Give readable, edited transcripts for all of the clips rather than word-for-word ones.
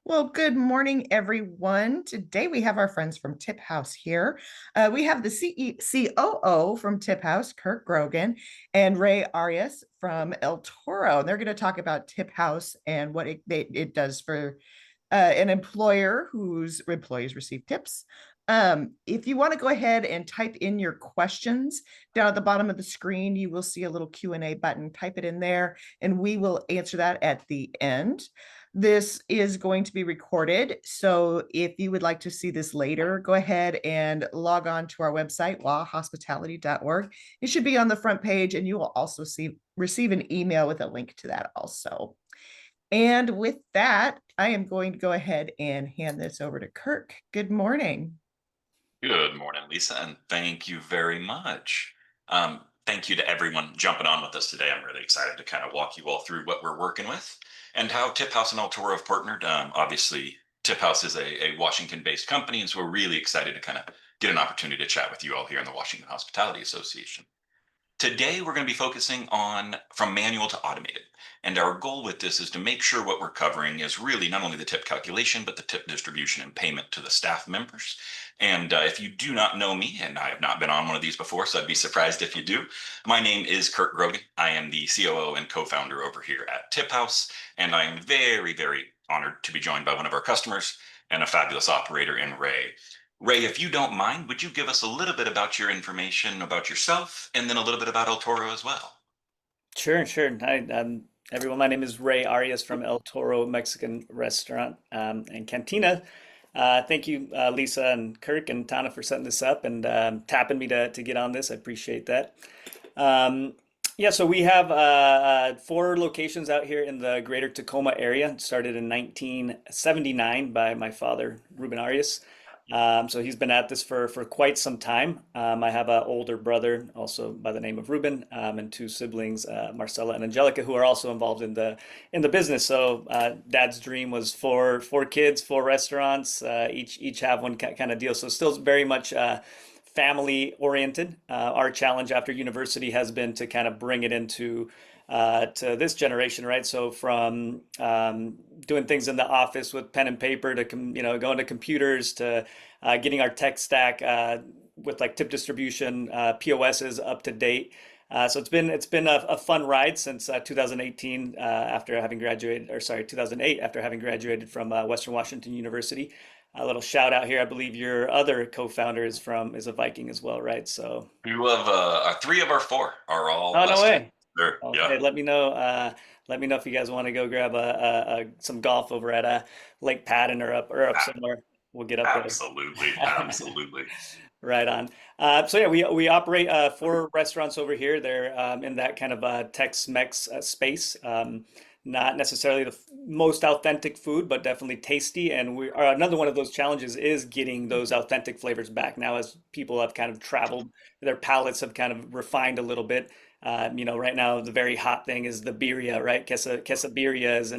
Well, good morning, everyone. Today we have our friends from TipHaus here. We have the COO from TipHaus, Kirk Grogan, and Rey Arias from El Toro. And they're going to talk about TipHaus and what it does for an employer whose employees receive tips. If you want to go ahead and type in your questions down at the bottom of the screen, you will see a little Q&A button. Type it in there, and we will answer that at the end. This is going to be recorded, so if you would like to see this later, go ahead and log on to our website, wahhospitality.org. It should be on the front page, and you will also receive an email with a link to that also. And with that, I am going to go ahead and hand this over to Kirk. Good morning. Good morning, Lisa, and thank you very much. Thank you to everyone jumping on with us today. I'm really excited to kind of walk you all through what we're working with and how TipHaus and El Toro have partnered. Obviously, TipHaus is a Washington-based company, and so we're really excited to kind of get an opportunity to chat with you all here in the Washington Hospitality Association. Today, we're going to be focusing on from manual to automated. And our goal with this is to make sure what we're covering is really not only the tip calculation, but the tip distribution and payment to the staff members. And if you do not know me, and I have not been on one of these before, so I'd be surprised if you do, my name is Kirk Grogan. I am the COO and co-founder over here at TipHaus, and I am very, very honored to be joined by one of our customers and a fabulous operator in Rey. Rey, if you don't mind, would you give us a little bit about your information about yourself and then a little bit about El Toro as well? Sure. Hi, everyone. My name is Rey Arias from El Toro Mexican Restaurant and Cantina. Thank you, Lisa and Kirk and Tana, for setting this up and tapping me to get on this. I appreciate that. Yeah, so we have four locations out here in the greater Tacoma area. It started in 1979 by my father, Reuben Arias. So he's been at this for quite some time. I have an older brother, also by the name of Reuben, and two siblings, Marcella and Angelica, who are also involved in the business. So Dad's dream was four kids, four restaurants, each have one kind of deal. So still very much family oriented. Our challenge after university has been to kind of bring it into to this generation, right? So from doing things in the office with pen and paper to going to computers to getting our tech stack with like tip distribution, POS is up to date. So it's been a fun ride since 2018 after having graduated, or sorry, 2008 after having graduated from Western Washington University. A little shout out here. I believe your other co-founder is a Viking as well, right? So, Two of three of our four are all oh no Western. way. Sure. Okay, Yeah. let me know. Let me know if you guys want to go grab some golf over at Lake Padden or up somewhere. We'll get up there. Absolutely. Absolutely. Right on. So yeah, we operate four restaurants over here. They're in that kind of Tex-Mex space. Not necessarily the most authentic food, but definitely tasty. And another one of those challenges is getting those authentic flavors back. Now, as people have kind of traveled, their palates have kind of refined a little bit. Right now the very hot thing is the birria, right? Quesadillas,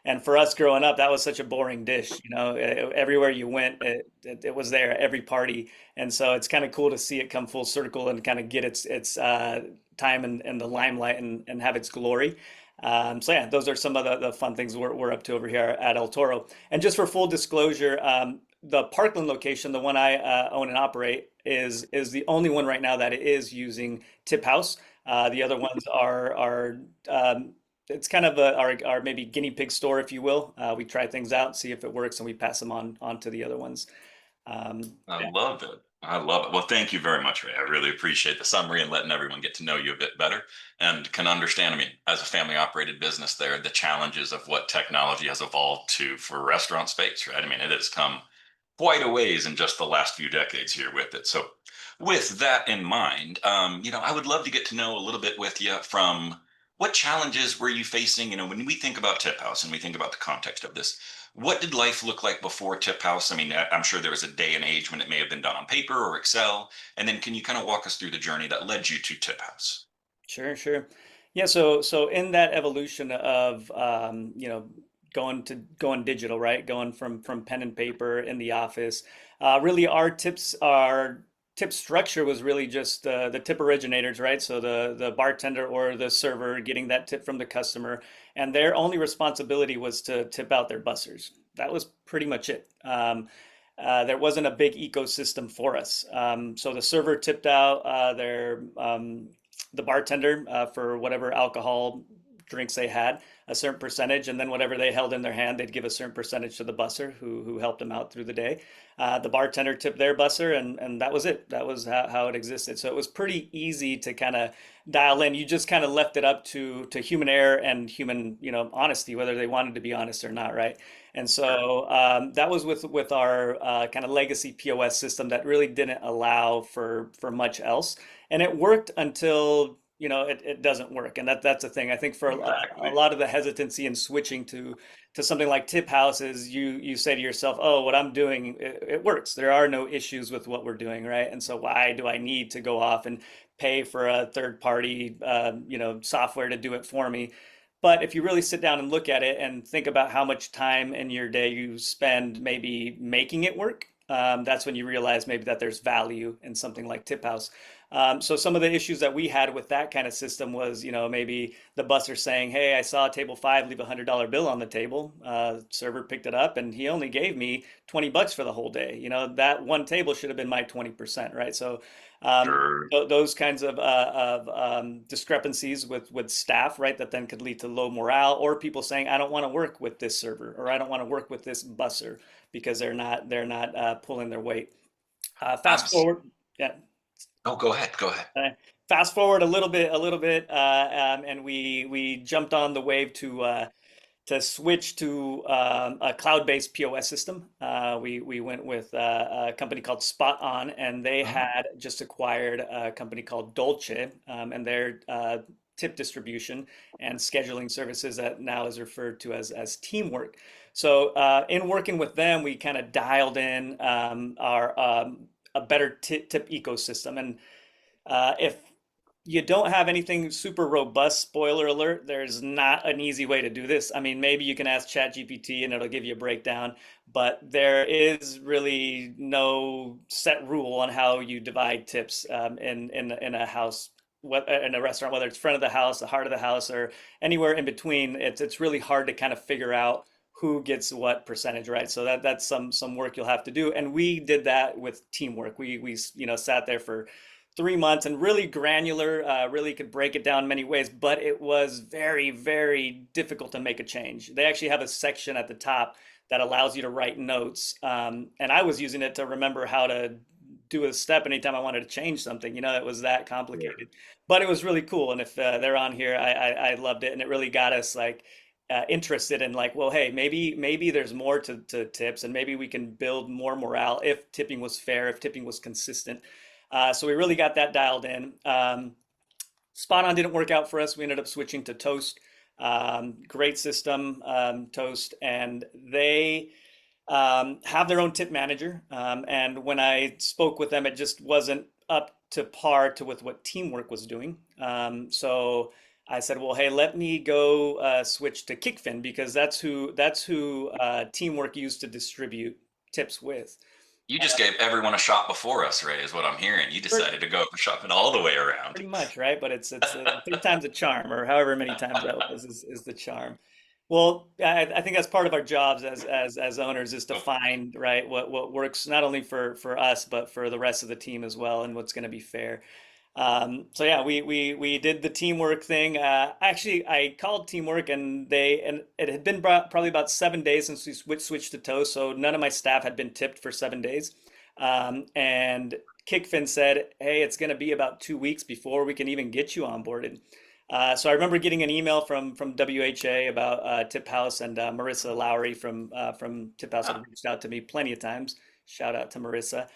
and for us growing up, that was such a boring dish. Everywhere you went, it was there at every party, and so it's kind of cool to see it come full circle and kind of get its time in the limelight and have its glory. So yeah, those are some of the fun things we're up to over here at El Toro. And just for full disclosure, the Parkland location, the one I own and operate, is the only one right now that is using TipHaus. The other ones are it's kind of our maybe guinea pig store, if you will. We try things out, see if it works, and we pass them on to the other ones. I Yeah. love it. I love it. Well, thank you very much, Rey. I really appreciate the summary and letting everyone get to know you a bit better and can understand. I mean, as a family operated business, there the challenges of what technology has evolved to for restaurant space, right? I mean, it has come quite a ways in just the last few decades here with it. So, with that in mind, I would love to get to know a little bit with you from what challenges were you facing? When we think about Tip House and we think about the context of this, what did life look like before TipHaus? I mean, I'm sure there was a day and age when it may have been done on paper or Excel. And then can you kind of walk us through the journey that led you to TipHaus? Sure. Yeah, so in that evolution of going digital, right? Going from pen and paper in the office. Really our tip structure was really just the tip originators, right? So the bartender or the server getting that tip from the customer and their only responsibility was to tip out their bussers. That was pretty much it. There wasn't a big ecosystem for us. So the server tipped out the bartender for whatever alcohol drinks they had, a certain percentage, and then whatever they held in their hand, they'd give a certain percentage to the busser who helped them out through the day. The bartender tipped their busser, and that was it. That was how it existed. So it was pretty easy to kind of dial in. You just kind of left it up to human error and human, honesty, whether they wanted to be honest or not, right? And so that was with our kind of legacy POS system that really didn't allow for much else, and it worked until it doesn't work, and that's the thing. I think for a Exactly. lot of the hesitancy in switching to something like TipHaus is you say to yourself, oh, what I'm doing, it works. There are no issues with what we're doing, right? And so why do I need to go off and pay for a third party software to do it for me? But if you really sit down and look at it and think about how much time in your day you spend maybe making it work, that's when you realize maybe that there's value in something like TipHaus. So some of the issues that we had with that kind of system was, maybe the busser saying, "Hey, I saw table five leave $100 bill on the table." Server picked it up, and he only gave me $20 for the whole day. That one table should have been my 20%, right? So Sure. those kinds of discrepancies with staff, right, that then could lead to low morale, or people saying, "I don't want to work with this server," or "I don't want to work with this busser because they're not pulling their weight." Fast Abs- forward, yeah. oh, go ahead. Go ahead. Uh, Fast forward a little bit, and we jumped on the wave to switch to a cloud-based POS system. We went with a company called Spot On, and they Mhm. had just acquired a company called Dolce, and their tip distribution and scheduling services that now is referred to as Teamwork. So in working with them, we kind of dialed in our a better tip ecosystem. And if you don't have anything super robust, spoiler alert, there's not an easy way to do this. I mean, maybe you can ask ChatGPT and it'll give you a breakdown, but there is really no set rule on how you divide tips in a house, in a restaurant, whether it's front of the house, the heart of the house, or anywhere in between. It's really hard to kind of figure out who gets what percentage, right? So that's some work you'll have to do. And we did that with Teamwork. We sat there for 3 months and really granular, really could break it down many ways, but it was very, very difficult to make a change. They actually have a section at the top that allows you to write notes. And I was using it to remember how to do a step anytime I wanted to change something. It was that complicated, but it was really cool. And if they're on here, I loved it. And it really got us like interested in like, well, hey, maybe there's more to tips, and maybe we can build more morale if tipping was fair, if tipping was consistent. So we really got that dialed in. Spot On didn't work out for us. We ended up switching to Toast. Great system, Toast, and they have their own tip manager. And when I spoke with them, it just wasn't up to par with what Teamwork was doing. So I said, well, hey, let me go switch to Kickfin, because that's who Teamwork used to distribute tips with. You just gave everyone a shot before us, Ray, is what I'm hearing. You decided to go shopping all the way around. Pretty much, right? But it's third time's a charm, or however many times that was is the charm. Well, I think that's part of our jobs as owners, is to Oh, find, right, what works not only for us but for the rest of the team as well, and what's going to be fair. So yeah, we did the Teamwork thing. Actually, I called Teamwork, and it had been probably about 7 days since we switched to Toast, so none of my staff had been tipped for 7 days. And Kickfin said, "Hey, it's going to be about 2 weeks before we can even get you onboarded." So I remember getting an email from WHA about TipHaus, and Marissa Lowry from TipHaus had ah, reached out to me plenty of times. Shout out to Marissa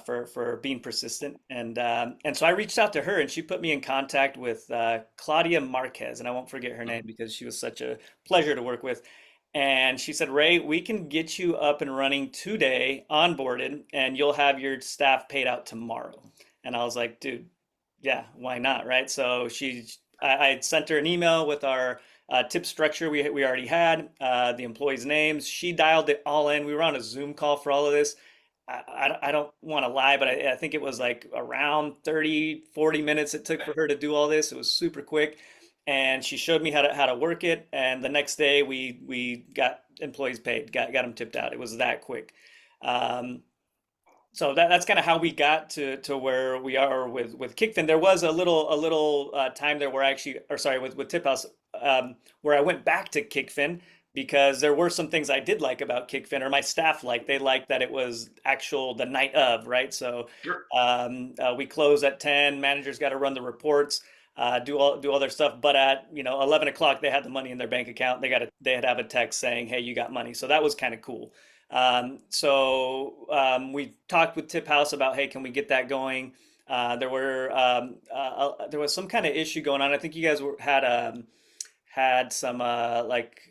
for being persistent, and so I reached out to her, and she put me in contact with Claudia Marquez, and I won't forget her name because she was such a pleasure to work with. And she said, "Ray, we can get you up and running today, onboarded, and you'll have your staff paid out tomorrow." And I was like, "Dude, yeah, why not?" Right? So I had sent her an email with our tip structure we already had, the employees' names. She dialed it all in. We were on a Zoom call for all of this. I don't want to lie, but I think it was like around 30, 40 minutes it took for her to do all this. It was super quick. and she showed me how to work it. And the next day we got employees paid, got them tipped out. It was that quick. Um, so that's kind of how we got to where we are with Kickfin. There was a little time there where I actually, or sorry, with TipHaus, where I went back to Kickfin because there were some things I did like about Kickfin, or my staff liked. They liked that it was actual the night of, right? So Sure. we close at 10. Managers got to run the reports, do all their stuff. But at 11 o'clock, they had the money in their bank account. They had to have a text saying, "Hey, you got money." So that was kind of cool. We talked with TipHaus about, hey, can we get that going? There was some kind of issue going on. I think you guys had some like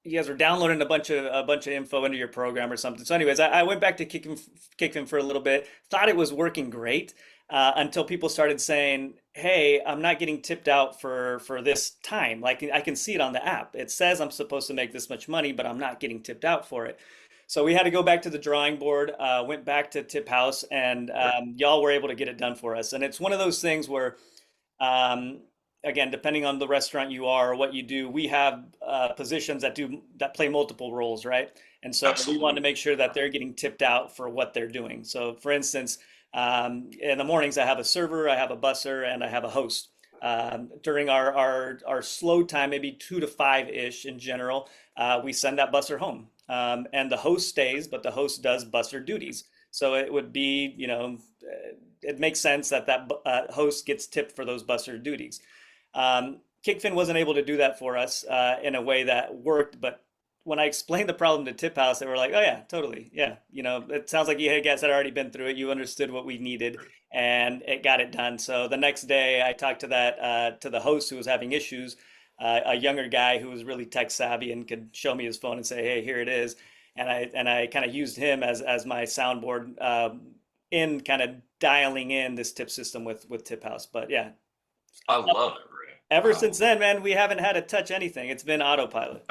you guys were downloading a bunch of info into your program or something. So, anyways, I went back to Kickfin for a little bit. Thought it was working great until people started saying, "Hey, I'm not getting tipped out for this time. Like I can see it on the app. It says I'm supposed to make this much money, but I'm not getting tipped out for it." So we had to go back to the drawing board. Went back to TipHaus, and Sure. y'all were able to get it done for us. And it's one of those things where um, again, depending on the restaurant you are or what you do, we have positions that play multiple roles, right? And so we want to Absolutely. make sure that they're getting tipped out for what they're doing. So, for instance, in the mornings, I have a server, I have a busser, and I have a host. During our slow time, maybe 2 to 5 ish in general, we send that busser home, and the host stays, but the host does busser duties. So it would be, it makes sense that host gets tipped for those busser duties. Kickfin wasn't able to do that for us in a way that worked, but when I explained the problem to TipHaus, they were like, "Oh yeah, totally, yeah. It sounds like you guys had already been through it. You understood what we needed, and it got it done." So the next day, I talked to the host who was having issues, a younger guy who was really tech savvy and could show me his phone and say, "Hey, here it is." And I kind of used him as my soundboard in kind of dialing in this tip system with TipHaus. But yeah, I love it, Ray. ever I since then, man, we haven't had to touch anything. It's been autopilot.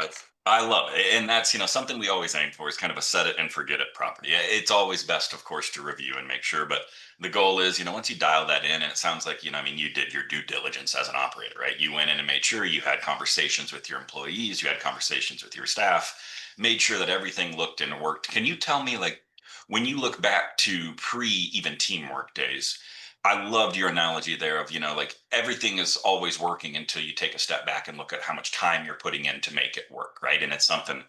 I love it. And that's, something we always aim for is kind of a set it and forget it property. It's always best, of course, to review and make sure. But the goal is, once you dial that in, and it sounds like, I mean, you did your due diligence as an operator, right? You went in and made sure you had conversations with your employees, you had conversations with your staff, made sure that everything looked and worked. Can you tell me, like, when you look back to pre even teamwork days, I loved your analogy there of, like everything is always working until you take a step back and look at how much time you're putting in to make it work, right? And it's something,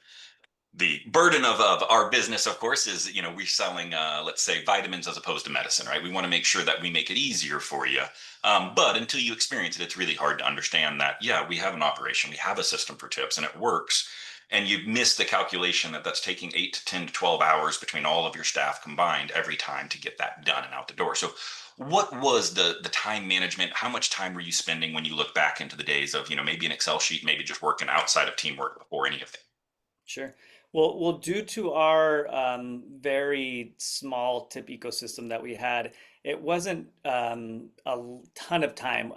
the burden of our business, of course, is, we're selling, let's say, vitamins as opposed to medicine, right? We want to make sure that we make it easier for you. But until you experience it, it's really hard to understand that, yeah, we have an operation, we have a system for tips and it works. And you miss the calculation that that's taking 8 to 10 to 12 hours between all of your staff combined every time to get that done and out the door. So what was the time management? How much time were you spending when you look back into the days of, maybe an Excel sheet, maybe just working outside of teamwork before any of it? Sure. Well, due to our very small tip ecosystem that we had, it wasn't ton of time.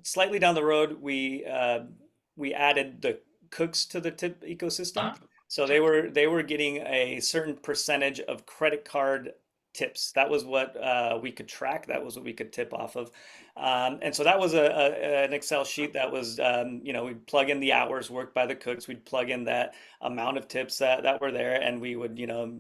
Slightly down the road, we added the cooks to the tip ecosystem, Uh, so they were getting a certain percentage of credit card tips. That was what we could track. That was what we could tip off of. And so that was an Excel sheet that was, we'd plug in the hours worked by the cooks. We'd plug in that amount of tips that were there, and we would,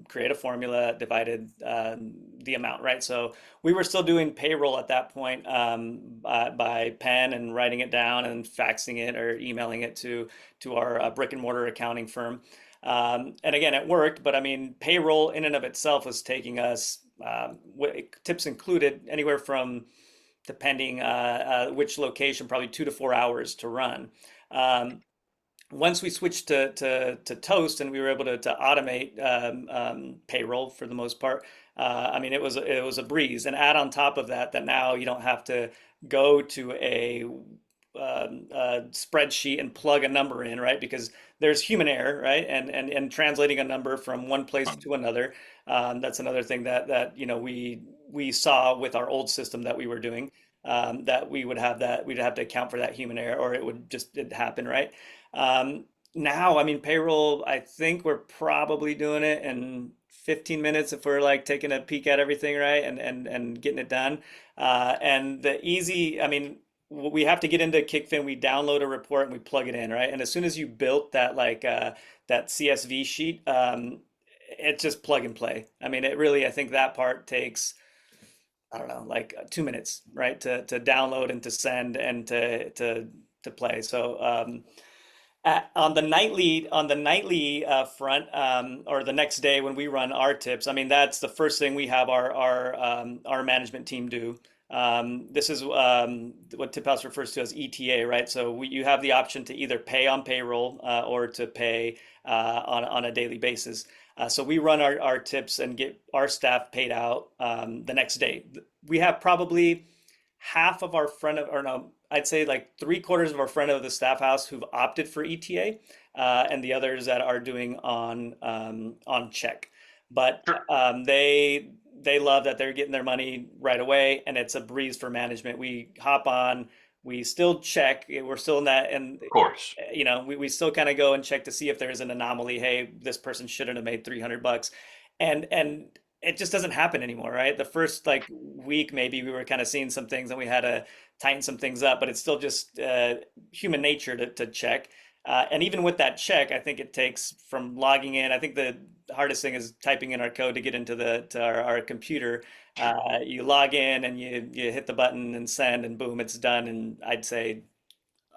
create a formula that divided the amount, right? So we were still doing payroll at that point by pen and writing it down and faxing it or emailing it to our brick and mortar accounting firm. And again, it worked, but I mean, payroll in and of itself was taking us, tips included, anywhere from, depending which location, probably 2 to 4 hours to run. Um, Once we switched to Toast and we were able to automate payroll for the most part, I mean, it was a breeze. And add on top of that, that now you don't have to go to a spreadsheet and plug a number in, right? Because there's human error, right? And translating a number from one place to another. That's another thing that we saw with our old system that we were doing. That we'd have to account for that human error, or it'd happen, right? Um, Now, I mean, payroll, I think we're probably doing it in 15 minutes if we're like taking a peek at everything, right? And getting it done. And the easy, I mean, we have to get into Kickfin, we download a report and we plug it in, right? And as soon as you built that that CSV sheet, it's just plug and play. I mean, it really, I think that part takes, I don't know, like 2 minutes, right? To download and to send and to play. So on the nightly front, or the next day when we run our tips, I mean that's the first thing we have our management team do. This is what TipHaus refers to as ETA, right? So you have the option to either pay on payroll, or to pay on a daily basis. So we run our tips and get our staff paid out the next day. We have probably half of our front of, or no, I'd say like 3/4 of our front of the staff house who've opted for ETA, and the others that are doing on check. But Sure. they love that they're getting their money right away, and it's a breeze for management. We hop on, we still check, we're still in that, and Of course. we still kind of go and check to see if there's an anomaly. Hey, this person shouldn't have made $300, and it just doesn't happen anymore, right? The first like week, maybe we were kind of seeing some things and we had to tighten some things up, but it's still just human nature to check. And even with that check, I think it takes from logging in. I think the hardest thing is typing in our code to get into our computer. Sure. You log in and you hit the button and send, and boom, it's done. And I'd say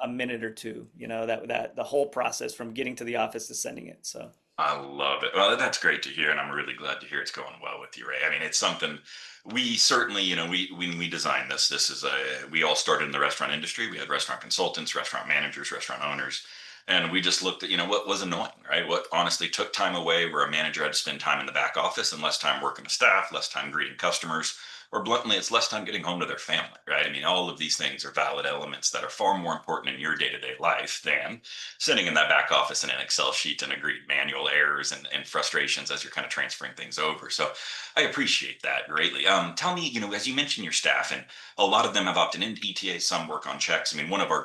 a minute or two. That the whole process from getting to the office to sending it. So. I love it. Well, that's great to hear, and I'm really glad to hear it's going well with you, Ray. I mean, it's something we certainly, we when we designed this is we all started in the restaurant industry. We had restaurant consultants, restaurant managers, restaurant owners, and we just looked at, what was annoying, right? What honestly took time away, where a manager had to spend time in the back office and less time working with staff, less time greeting customers, or bluntly, it's less time getting home to their family, right? I mean, all of these things are valid elements that are far more important in your day-to-day life than sitting in that back office in an Excel sheet and agree manual errors and frustrations as you're kind of transferring things over. So I appreciate that greatly. Tell me, as you mentioned your staff, and a lot of them have opted into ETA, some work on checks. I mean, one of our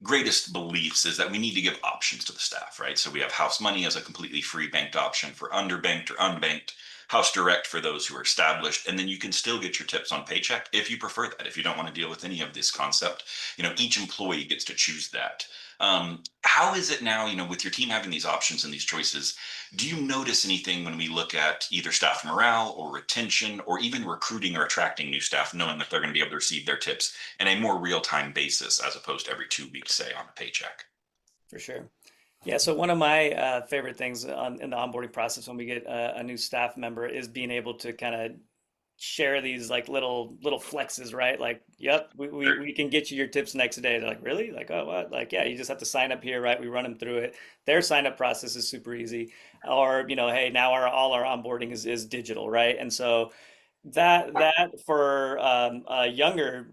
greatest beliefs is that we need to give options to the staff, right? So we have house money as a completely free banked option for underbanked or unbanked, house direct for those who are established, and then you can still get your tips on paycheck if you prefer that. If you don't want to deal with any of this concept, each employee gets to choose that. How is it now, with your team having these options and these choices? Do you notice anything when we look at either staff morale or retention, or even recruiting or attracting new staff, knowing that they're going to be able to receive their tips in a more real-time basis as opposed to every 2 weeks, say, on a paycheck? For sure. Yeah, so one of my favorite things in the onboarding process when we get a new staff member is being able to kind of share these like little flexes, right? Like, yep, Sure. we can get you your tips next day. They're like, really? Like, oh, what? Like, yeah, you just have to sign up here, right? We run them through it. Their sign up process is super easy. Or, hey, now all our onboarding is digital, right? And so that for a younger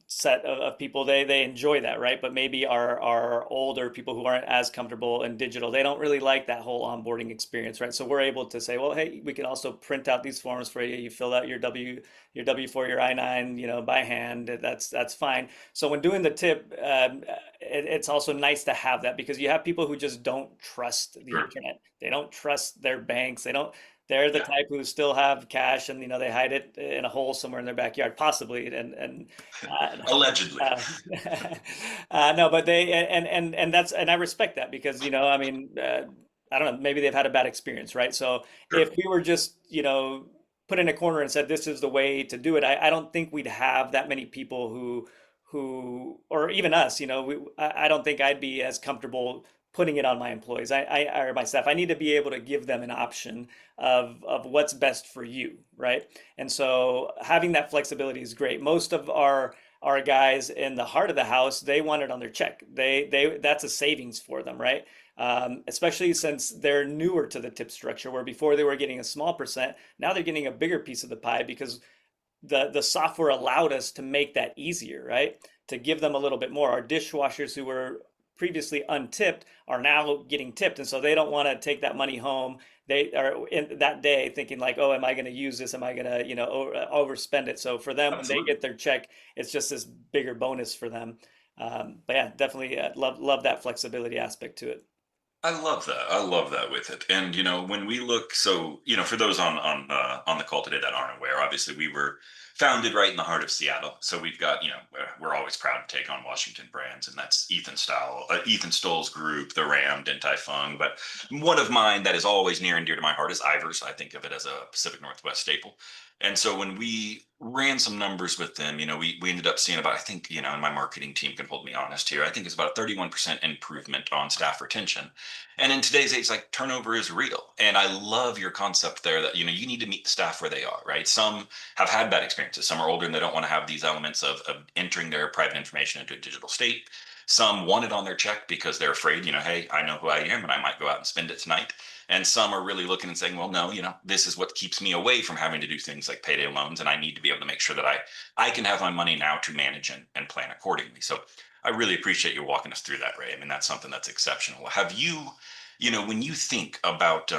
set of people, they enjoy that, right? But maybe our older people who aren't as comfortable in digital, they don't really like that whole onboarding experience, right? So we're able to say, well, hey, we can also print out these forms for you. You fill out your W-4, your I-9, by hand. That's fine. So when doing the tip, it's also nice to have that, because you have people who just don't trust the Sure. internet. They don't trust their banks. They're the Yeah. type who still have cash, and they hide it in a hole somewhere in their backyard, possibly. And Allegedly. uh, no, but and I respect that, because I mean, I don't know, maybe they've had a bad experience, right? So Sure. if we were just put in a corner and said this is the way to do it, I don't think we'd have that many people who or even us, I don't think I'd be as comfortable putting it on my employees. Or my staff. I need to be able to give them an option of what's best for you, right? And so having that flexibility is great. Most of our guys in the heart of the house, they want it on their check. They that's a savings for them, right? Especially since they're newer to the tip structure, where before they were getting a small percent, now they're getting a bigger piece of the pie, because the software allowed us to make that easier, right? To give them a little bit more. Our dishwashers who were previously untipped are now getting tipped, and so they don't want to take that money home. They are in that day thinking like, oh, am I going to use this? Am I going to, overspend it? So for them, when they Absolutely. get their check, it's just this bigger bonus for them. But yeah, definitely love that flexibility aspect to it. I love that. I love that with it. And when we look, so for those on the call today that aren't aware, obviously we were founded right in the heart of Seattle. So we've got, we're always proud to take on Washington brands, and that's Ethan Stoll's group, the Ram, Din Tai Fung. But one of mine that is always near and dear to my heart is Ivers. I think of it as a Pacific Northwest staple. And so when we ran some numbers with them, we ended up seeing about, I think, and my marketing team can hold me honest here, I think it's about a 31% improvement on staff retention. And in today's age, like, turnover is real. And I love your concept there that, you need to meet the staff where they are, right? Some have had bad experiences. Some are older and they don't want to have these elements of entering their private information into a digital state. Some want it on their check because they're afraid, hey, I know who I am and I might go out and spend it tonight. And some are really looking and saying, well, no, this is what keeps me away from having to do things like payday loans. And I need to be able to make sure that I can have my money now to manage and plan accordingly. So I really appreciate you walking us through that, Ray. I mean, that's something that's exceptional. Have you, when you think about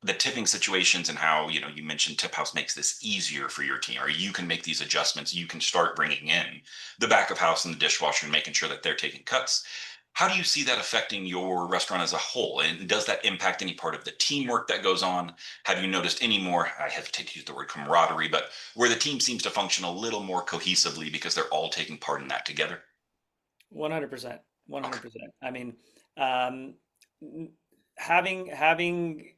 the tipping situations and how, you mentioned TipHaus makes this easier for your team, or you can make these adjustments, you can start bringing in the back of house and the dishwasher and making sure that they're taking cuts. How do you see that affecting your restaurant as a whole? And does that impact any part of the teamwork that goes on? Have you noticed any more, I hesitate to use the word camaraderie, but where the team seems to function a little more cohesively because they're all taking part in that together? 100%. Okay. 100%. I mean, um, having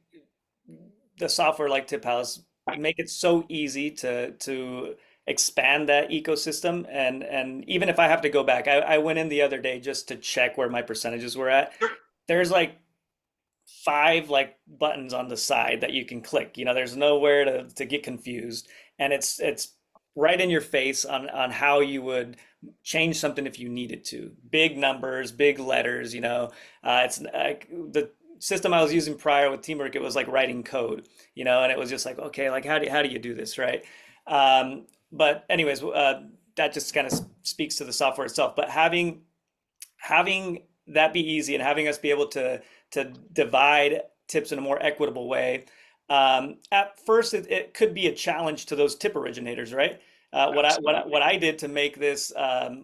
the software like TipHaus make it so easy to expand that ecosystem. And even if I have to go back, I went in the other day just to check where my percentages were at. There's like five like buttons on the side that you can click. There's nowhere to get confused. And it's right in your face on how you would change something if you needed to. Big numbers, big letters, it's like the system I was using prior with Teamwork, it was like writing code, and it was just like, okay, like how do you do this, right? But anyways, that just kind of speaks to the software itself. But having that be easy and having us be able to divide tips in a more equitable way. At first, it could be a challenge to those tip originators, right? What I did to make this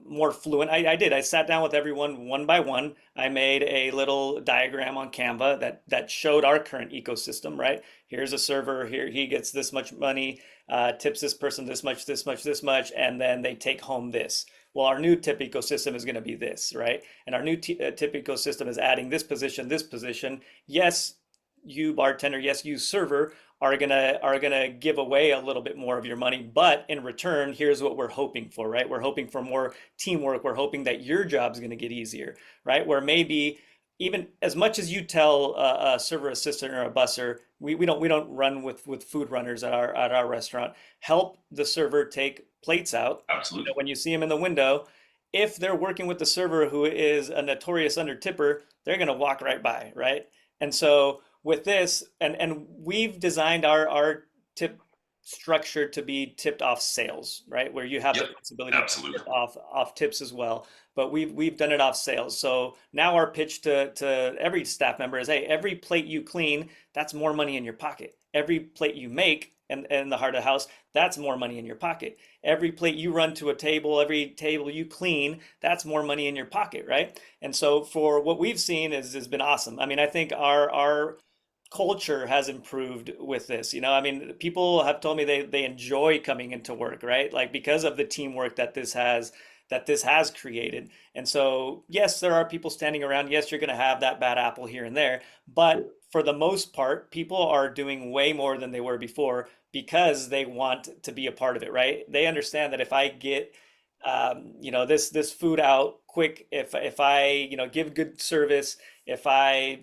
more fluent, I sat down with everyone one by one. I made a little diagram on Canva that showed our current ecosystem, right? Here's a server, here he gets this much money, tips this person this much, this much, this much, and then they take home this. Well, our new tip ecosystem is going to be this, right? And our new tip ecosystem is adding this position, this position. Yes, you bartender, yes, you server are gonna give away a little bit more of your money, but in return, here's what we're hoping for, right? We're hoping for more teamwork. We're hoping that your job's gonna get easier, right? Where maybe even as much as you tell a server assistant or a busser, we don't run with food runners at our restaurant. Help the server take plates out. Absolutely. When you see them in the window, if they're working with the server who is a notorious under tipper, they're gonna walk right by, right? And so with this, and we've designed our tip structure to be tipped off sales, right? Where you have the Yep. flexibility to Absolutely. tip off tips as well. But we've done it off sales. So now our pitch to every staff member is, hey, every plate you clean, that's more money in your pocket. Every plate you make in the heart of the house, that's more money in your pocket. Every plate you run to a table, every table you clean, that's more money in your pocket, right? And so for what we've seen has been awesome. I mean, I think our culture has improved with this. I mean, people have told me they enjoy coming into work, right? Like because of the teamwork that this has created. And so, yes, there are people standing around. Yes, you're going to have that bad apple here and there, but for the most part, people are doing way more than they were before because they want to be a part of it, right? They understand that if I get this food out quick, if I give good service, if I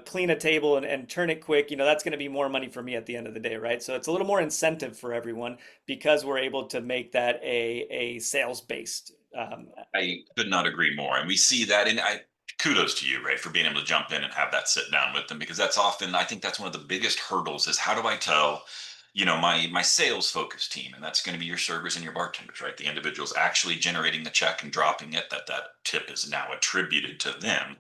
clean a table and turn it quick, that's going to be more money for me at the end of the day, right? So it's a little more incentive for everyone because we're able to make that a sales based. I could not agree more. And we see that. And I kudos to you, Ray, for being able to jump in and have that sit down with them, because that's often, I think that's one of the biggest hurdles is how do I tell, my sales focused team, and that's going to be your servers and your bartenders, right? The individuals actually generating the check and dropping it, that tip is now attributed to them.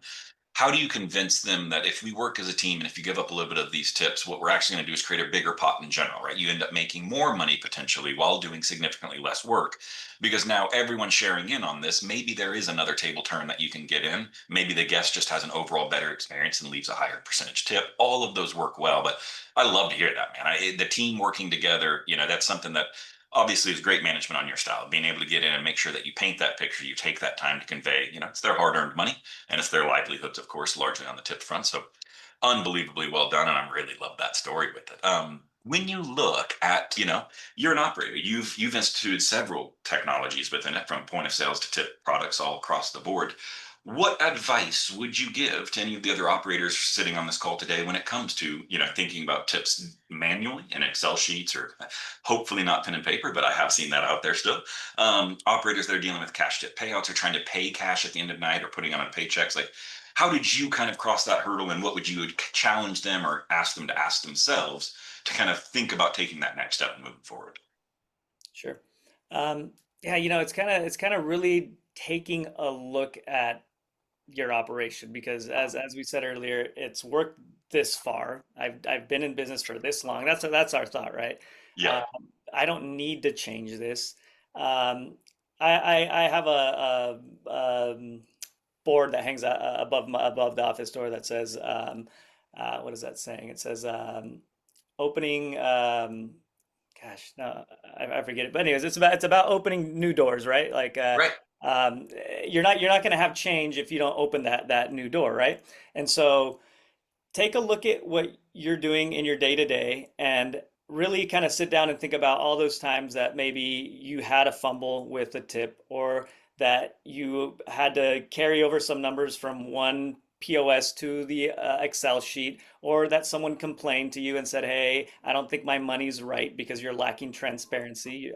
how do you convince them that if we work as a team and if you give up a little bit of these tips, what we're actually going to do is create a bigger pot in general, right? You end up making more money potentially while doing significantly less work because now everyone's sharing in on this. Maybe there is another table turn that you can get in. Maybe the guest just has an overall better experience and leaves a higher percentage tip. All of those work well, but I love to hear that, man. The team working together, that's something that obviously is great management on your style, being able to get in and make sure that you paint that picture, you take that time to convey, it's their hard-earned money and it's their livelihoods, of course, largely on the tip front. So unbelievably well done. And I really love that story with it. When you look at, you're an operator, you've instituted several technologies within it, from point of sales to tip products all across the board. What advice would you give to any of the other operators sitting on this call today when it comes to, thinking about tips manually in Excel sheets, or hopefully not pen and paper, but I have seen that out there still. Operators that are dealing with cash tip payouts or trying to pay cash at the end of the night or putting on paychecks. Like, how did you kind of cross that hurdle, and what would you challenge them or ask them to ask themselves to kind of think about taking that next step and moving forward? Sure. Yeah, it's kind of really taking a look at your operation, because as we said earlier, it's worked this far. I've been in business for this long. That's our thought, right? Yeah. Um, I don't need to change this. I have a board that hangs above the office door that says, what is that saying? It says, opening. Gosh, no, I forget it. But anyways, it's about opening new doors, right? Like, Right. um, you're not going to have change if you don't open that new door, right? And so take a look at what you're doing in your day to day and really kind of sit down and think about all those times that maybe you had a fumble with a tip, or that you had to carry over some numbers from one POS to the Excel sheet, or that someone complained to you and said, "Hey, I don't think my money's right," because you're lacking transparency.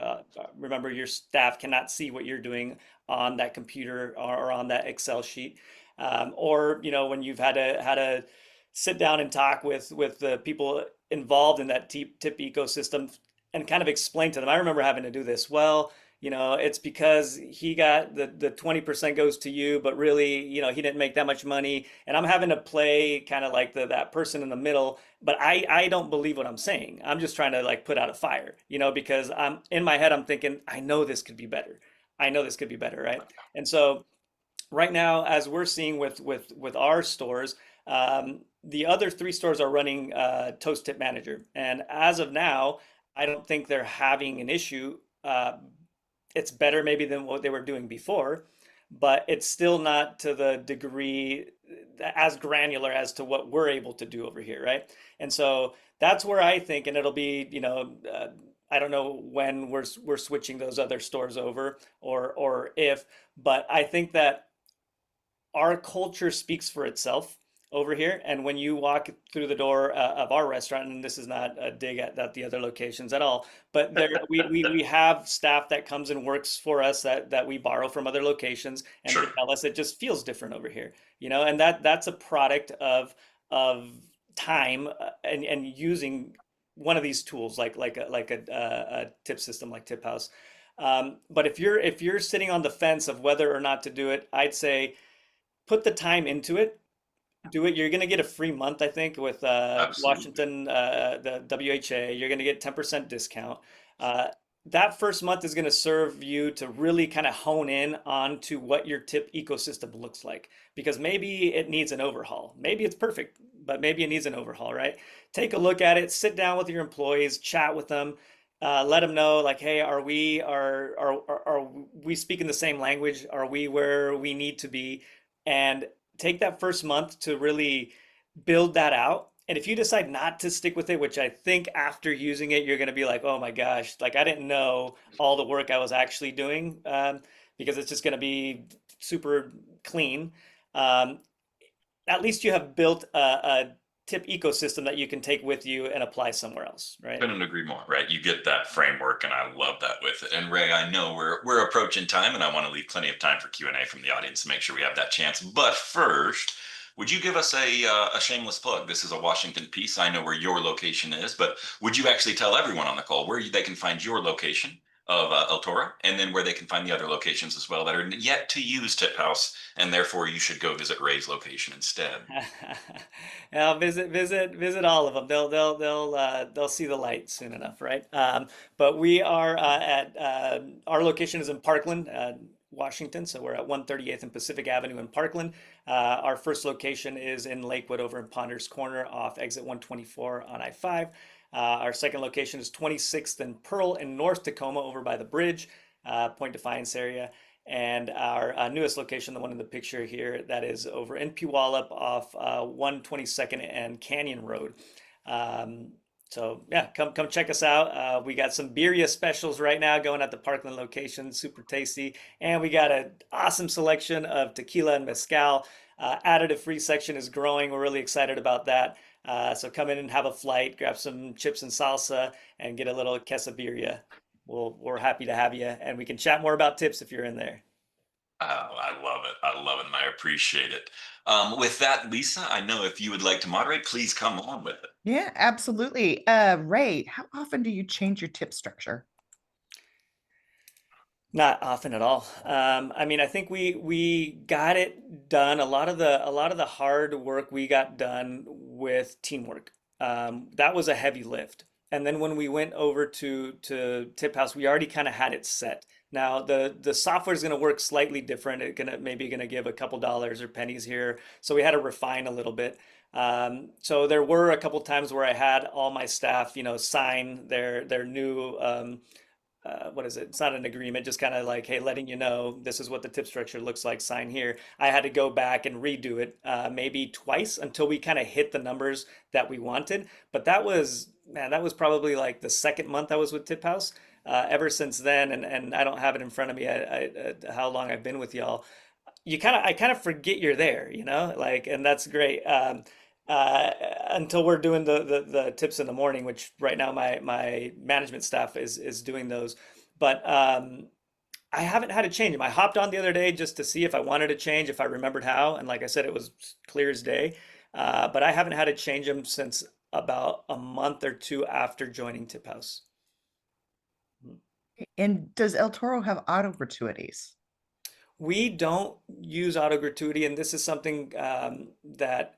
Remember, your staff cannot see what you're doing on that computer or on that Excel sheet. Or when you've had to sit down and talk with the people involved in that tip ecosystem and kind of explain to them. I remember having to do this. Well, it's because he got the 20% goes to you, but really, he didn't make that much money. And I'm having to play kind of like that person in the middle, but I don't believe what I'm saying. I'm just trying to like put out a fire, because I'm in my head, I'm thinking, I know this could be better. I know this could be better, right? And so right now, as we're seeing with our stores, the other three stores are running Toast Tip Manager, and as of now, I don't think they're having an issue. It's better maybe than what they were doing before, but it's still not to the degree as granular as to what we're able to do over here, right? And so that's where I think, and it'll be, I don't know when we're switching those other stores over, or if, but I think that our culture speaks for itself over here. And when you walk through the door of our restaurant, and this is not a dig at the other locations at all, but we have staff that comes and works for us that we borrow from other locations, and they Sure. tell us it just feels different over here, and that's a product of time, and using one of these tools like a tip system like TipHaus. But if you're sitting on the fence of whether or not to do it, I'd say put the time into it. Do it. You're going to get a free month, I think, with Absolutely. Washington, the WHA. You're going to get 10% discount. Uh, that first month is going to serve you to really kind of hone in onto what your tip ecosystem looks like, because maybe it needs an overhaul. Maybe it's perfect, but maybe it needs an overhaul, right? Take a look at it. Sit down with your employees, chat with them. Let them know, like, hey, are we speaking the same language? Are we where we need to be? And take that first month to really build that out. And if you decide not to stick with it, which I think after using it, you're going to be like, oh my gosh, like I didn't know all the work I was actually doing, because it's just going to be super clean. Um, at least you have built a tip ecosystem that you can take with you and apply somewhere else, right? Couldn't agree more, right? You get that framework, and I love that with it. And Ray, I know we're approaching time, and I want to leave plenty of time for Q&A from the audience to make sure we have that chance. But first, would you give us a shameless plug? This is a Washington piece. I know where your location is, but would you actually tell everyone on the call where they can find your location, of El Toro, and then where they can find the other locations as well that are yet to use TipHaus, and therefore you should go visit Ray's location instead. Now visit all of them. They'll see the light soon enough, right? But we are at our location is in Parkland, Washington. So we're at 138th and Pacific Avenue in Parkland. Our first location is in Lakewood over in Ponders Corner off exit 124 on I-5. Our second location is 26th and Pearl in North Tacoma over by the bridge, Point Defiance area. And our newest location, the one in the picture here, that is over in Puyallup off 122nd and Canyon Road. So yeah, come check us out. We got some birria specials right now going at the Parkland location, super tasty, and we got an awesome selection of tequila and mezcal. Additive free section is growing. We're really excited about that. So come in and have a flight, grab some chips and salsa, and get a little quesadilla. We're happy to have you, and we can chat more about tips if you're in there. Oh, I love it. I love it, and I appreciate it. With that, Lisa, I know if you would like to moderate, please come on with it. Yeah, absolutely. Ray, how often do you change your tip structure? Not often at all. I mean, I think we got it done. A lot of the hard work we got done with teamwork. That was a heavy lift. And then when we went over to TipHaus, we already kind of had it set. Now the software is going to work slightly different. It gonna maybe going to give a couple dollars or pennies here. So we had to refine a little bit. So there were a couple times where I had all my staff, sign their new what is it? It's not an agreement, just kind of like, hey, letting you know this is what the tip structure looks like, sign here. I had to go back and redo it maybe twice until we kind of hit the numbers that we wanted. But that was, man, that was probably like the second month I was with TipHaus. Ever since then, and I don't have it in front of me, how long I've been with y'all. I kind of forget you're there, like, and that's great. Uh, until we're doing the tips in the morning, which right now my management staff is doing those. But I haven't had to change them. I hopped on the other day just to see if I wanted to change, if I remembered how, and like I said, it was clear as day. But I haven't had to change them since about a month or two after joining TipHaus. And does El Toro have auto gratuities? We don't use auto gratuity, and this is something that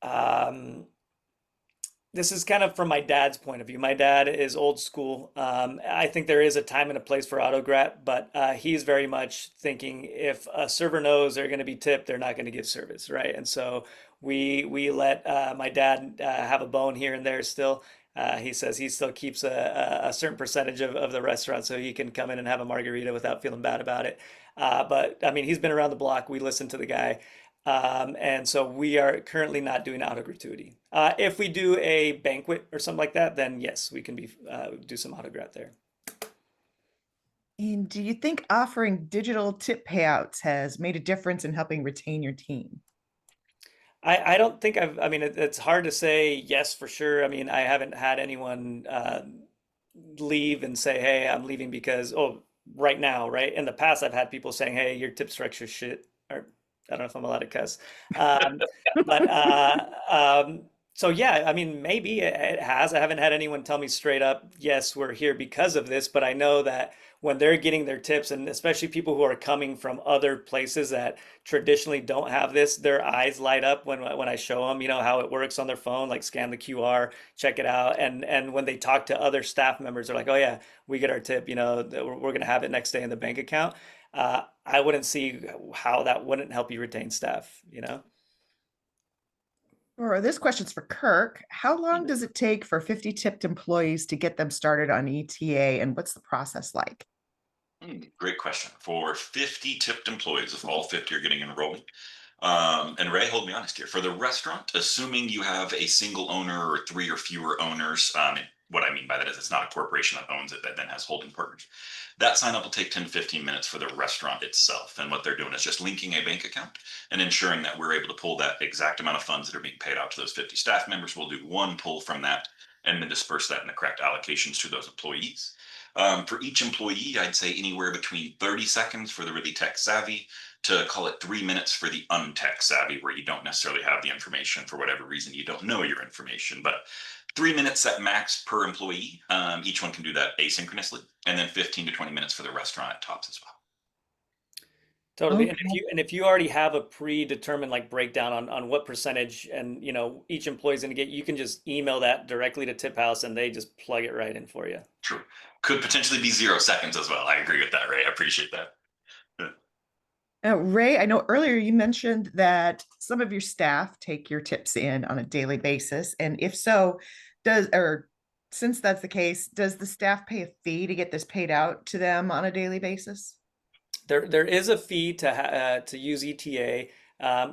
um, this is kind of from my dad's point of view. My dad is old school. I think there is a time and a place for autograt, but he's very much thinking if a server knows they're going to be tipped, they're not going to give service, right? And so we let my dad have a bone here and there still. He says he still keeps a certain percentage of the restaurant so he can come in and have a margarita without feeling bad about it. But I mean, he's been around the block. We listen to the guy. And so we are currently not doing auto gratuity. If we do a banquet or something like that, then yes, we can do some autograt there. And do you think offering digital tip payouts has made a difference in helping retain your team? I don't think I mean, it's hard to say yes for sure. I mean, I haven't had anyone leave and say, hey, I'm leaving because, oh, right now, right? In the past, I've had people saying, hey, your tip structure shit, or I don't know if I'm allowed to cuss. Um, but so yeah, I mean, maybe it has. I haven't had anyone tell me straight up, yes, we're here because of this, but I know that when they're getting their tips, and especially people who are coming from other places that traditionally don't have this, their eyes light up when I show them, how it works on their phone, like scan the QR, check it out, and when they talk to other staff members, they're like, oh yeah, we get our tip, we're gonna have it next day in the bank account. I wouldn't see how that wouldn't help you retain staff. Or this question's for Kirk. How long does it take for 50 tipped employees to get them started on ETA, and what's the process like? Great question. For 50 tipped employees, if all 50 are getting enrolled, and Ray, hold me honest here. For the restaurant, assuming you have a single owner or three or fewer owners, what I mean by that is it's not a corporation that owns it that then has holding partners. That sign up will take 10, 15 minutes for the restaurant itself. And what they're doing is just linking a bank account and ensuring that we're able to pull that exact amount of funds that are being paid out to those 50 staff members. We'll do one pull from that and then disperse that in the correct allocations to those employees. For each employee, I'd say anywhere between 30 seconds for the really tech savvy to call it 3 minutes for the untech savvy, where you don't necessarily have the information for whatever reason, you don't know your information. But 3 minutes at max per employee. Each one can do that asynchronously, and then 15 to 20 minutes for the restaurant at tops as well. Totally. And Okay. if you already have a predetermined like breakdown on what percentage and each employee's gonna get, you can just email that directly to TipHaus and they just plug it right in for you. True. Could potentially be 0 seconds as well. I agree with that, Ray. I appreciate that. Ray, I know earlier you mentioned that some of your staff take your tips in on a daily basis. And if so, since that's the case, does the staff pay a fee to get this paid out to them on a daily basis? There is a fee to use ETA.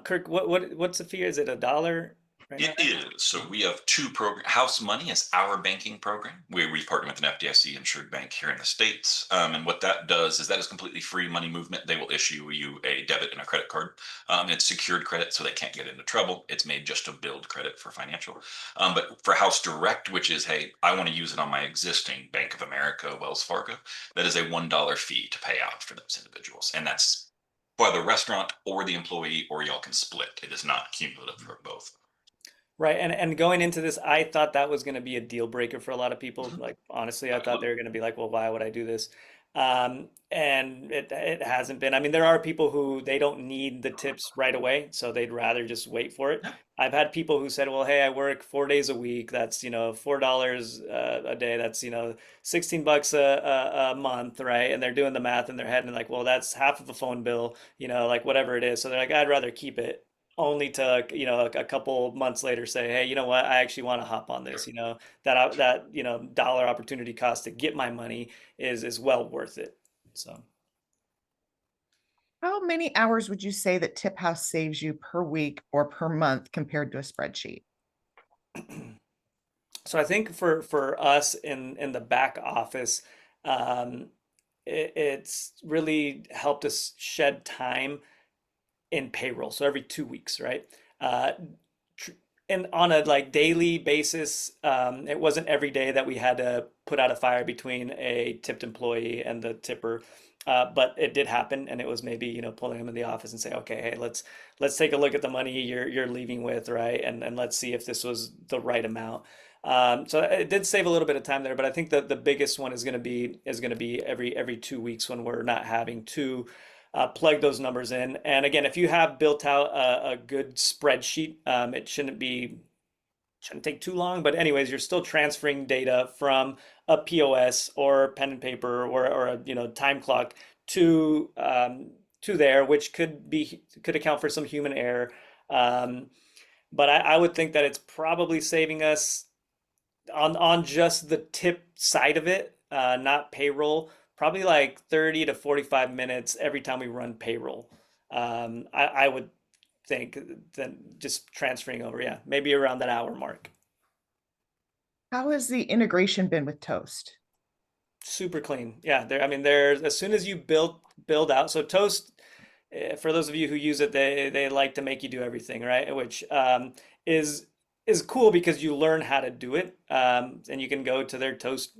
Kirk, what's the fee? Is it $1 right now? It is. So we have two programs. House Money is our banking program where we partner with an FDIC insured bank here in the States. And what that does is that is completely free money movement. They will issue you a debit and a credit card. It's secured credit, so they can't get into trouble. It's made just to build credit for financial. But for House Direct, which is, hey, I want to use it on my existing Bank of America, Wells Fargo, that is a $1 fee to pay out for those individuals. And that's for the restaurant or the employee, or y'all can split. It is not cumulative for both. Right. And going into this, I thought that was going to be a deal breaker for a lot of people. Mhm. Like, honestly, I thought they Absolutely. were going to be like, well, why would I do this? And it hasn't been. I mean, there are people who they don't need the tips right away, so they'd rather just wait for it. Yeah. I've had people who said, well, hey, I work 4 days a week. That's, $4 a day. That's, 16 bucks a month, right? And they're doing the math in their head and like, well, that's half of a phone bill, like whatever it is. So they're like, I'd rather keep it only to a couple months later say, hey, you know what, I actually want to hop on this, that dollar opportunity cost to get my money is well worth it. So How many hours would you say that Tip House saves you per week or per month compared to a spreadsheet? so I think for us in the back office, um it's really helped us shed time in payroll. So every 2 weeks, right? Uh, tr- and on a like daily basis, it wasn't every day that we had to put out a fire between a tipped employee and the tipper. But it did happen, and it was maybe pulling them in the office and say, okay, hey, let's take a look at the money you're leaving with, right? And let's see if this was the right amount. So it did save a little bit of time there, but I think that the biggest one is going to be every 2 weeks when we're not having to plug those numbers in. And again, if you have built out a good spreadsheet, it shouldn't take too long. But anyways, you're still transferring data from a POS or pen and paper or a time clock to there, which could account for some human error. Um, but I would think that it's probably saving us on just the tip side of it, not payroll, probably like 30 to 45 minutes every time we run payroll. I would think then just transferring over, yeah, maybe around that hour mark. How has the integration been with Toast? Super clean. Yeah, there. I mean, there's as soon as you build out. So Toast, for those of you who use it, they like to make you do everything, right? Which is is cool because you learn how to do it, and you can go to their Toast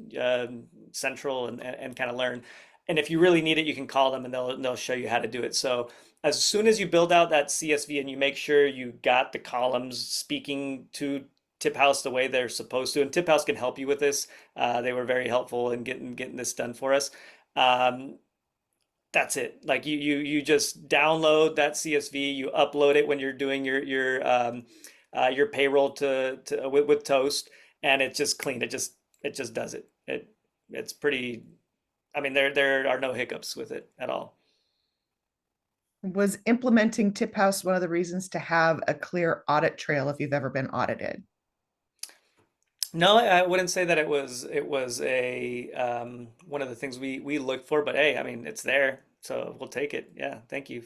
Central and kind of learn. And if you really need it, you can call them and they'll show you how to do it. So as soon as you build out that CSV and you make sure you got the columns speaking to TipHaus the way they're supposed to, and TipHaus can help you with this. They were very helpful in getting this done for us. Um, that's it. Like you just download that CSV, you upload it when you're doing your payroll to with Toast, and it's just clean. It just does it. It's pretty. I mean, there are no hiccups with it at all. Was implementing Tip House one of the reasons to have a clear audit trail if you've ever been audited? No, I wouldn't say that it was a one of the things we looked for, but hey, I mean, it's there, so we'll take it. Yeah, thank you.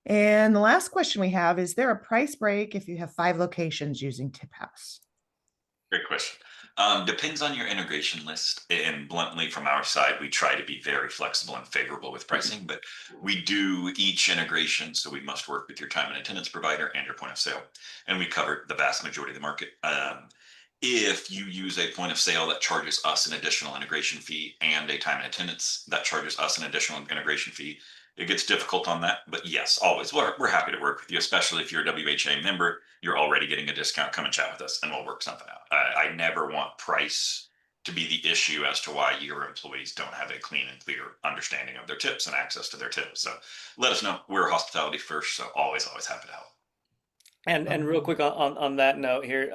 And the last question we have, is there a price break if you have 5 locations using Tip House? Great question. Depends on your integration list. And bluntly, from our side, we try to be very flexible and favorable with pricing, but we do each integration. So we must work with your time and attendance provider and your point of sale. And we cover the vast majority of the market. If you use a point of sale that charges us an additional integration fee and a time and attendance that charges us an additional integration fee, it gets difficult on that. But yes, always, we're happy to work with you, especially if you're a WHA member. You're already getting a discount. Come and chat with us, and we'll work something out. I never want price to be the issue as to why your employees don't have a clean and clear understanding of their tips and access to their tips. So let us know. We're hospitality first, so always happy to help. And real quick on that note here,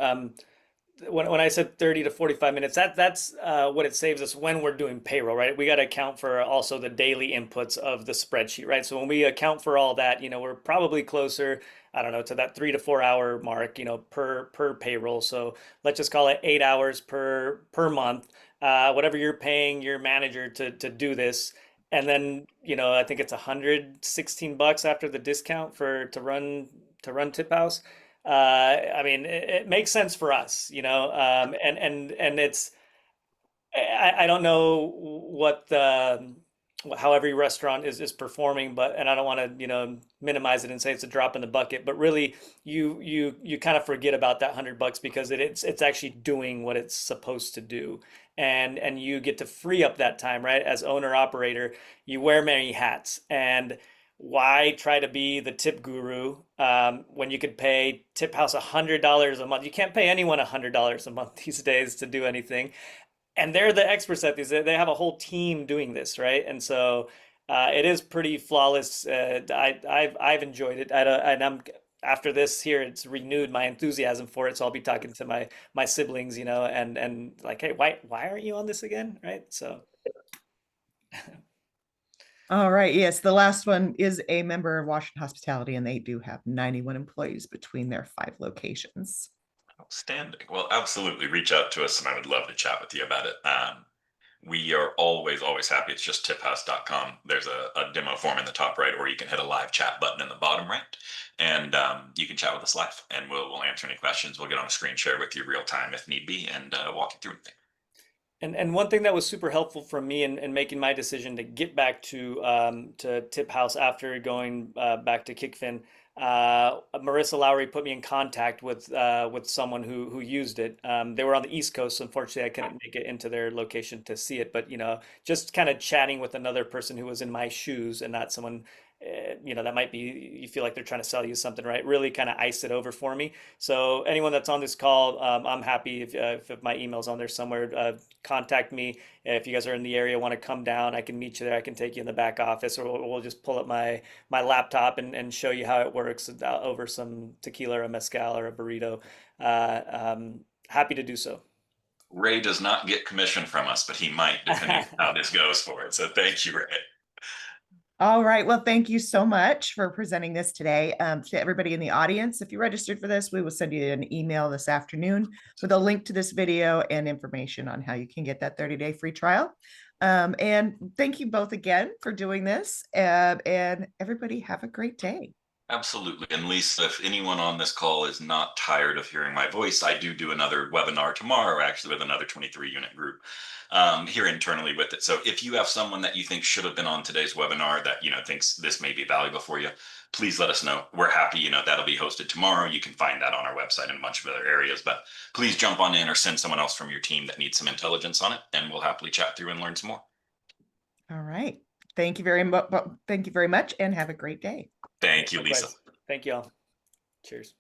when I said 30 to 45 minutes, that's what it saves us when we're doing payroll, right? We got to account for also the daily inputs of the spreadsheet, right? So when we account for all that, we're probably closer, I don't know, to that 3 to 4 hour mark, per payroll. So let's just call it 8 hours per month, whatever you're paying your manager to do this. And then, I think it's $116 after the discount to run TipHaus. I mean, it makes sense for us, and it's, I don't know how every restaurant is performing, and I don't want to, minimize it and say it's a drop in the bucket, but really you kind of forget about that $100 because it's actually doing what it's supposed to do. And you get to free up that time, right? As owner operator, you wear many hats, and why try to be the tip guru when you could pay TipHaus $100 a month? You can't pay anyone $100 a month these days to do anything, and they're the experts at these. They have a whole team doing this, right? And so it is pretty flawless. I've enjoyed it, and I'm after this here, it's renewed my enthusiasm for it. So I'll be talking to my siblings, and like, hey, why aren't you on this again, right? So. All right. Yes, the last one is a member of Washington Hospitality, and they do have 91 employees between their 5 locations. Outstanding. Well, absolutely reach out to us, and I would love to chat with you about it. We are always happy. It's just tiphouse.com. There's a demo form in the top right, or you can hit a live chat button in the bottom right, and you can chat with us live, and we'll answer any questions. We'll get on a screen share with you real time if need be, and walk you through anything. And one thing that was super helpful for me in making my decision to get back to TipHaus after going back to Kickfin, Marissa Lowry put me in contact with someone who used it. They were on the East Coast, so unfortunately I couldn't make it into their location to see it. But just kind of chatting with another person who was in my shoes and not someone that might be, you feel like they're trying to sell you something, right? Really kind of iced it over for me. So anyone that's on this call, I'm happy if my email's on there somewhere. Contact me if you guys are in the area, want to come down. I can meet you there. I can take you in the back office, or we'll just pull up my laptop and show you how it works over some tequila or a mezcal or a burrito. Happy to do so. Ray does not get commission from us, but he might, depending on how this goes for it. So thank you, Ray. All right. Well, thank you so much for presenting this today. To everybody in the audience, if you registered for this, we will send you an email this afternoon with a link to this video and information on how you can get that 30-day free trial. And thank you both again for doing this. And everybody have a great day. Absolutely. And Lisa, if anyone on this call is not tired of hearing my voice, I do another webinar tomorrow, actually, with another 23 unit group here internally with it. So if you have someone that you think should have been on today's webinar that, thinks this may be valuable for you, please let us know. We're happy, that'll be hosted tomorrow. You can find that on our website and a bunch of other areas, but please jump on in or send someone else from your team that needs some intelligence on it, and we'll happily chat through and learn some more. All right. Thank you very much. Thank you very much, and have a great day. Thank you, Lisa. Thank you all. Cheers.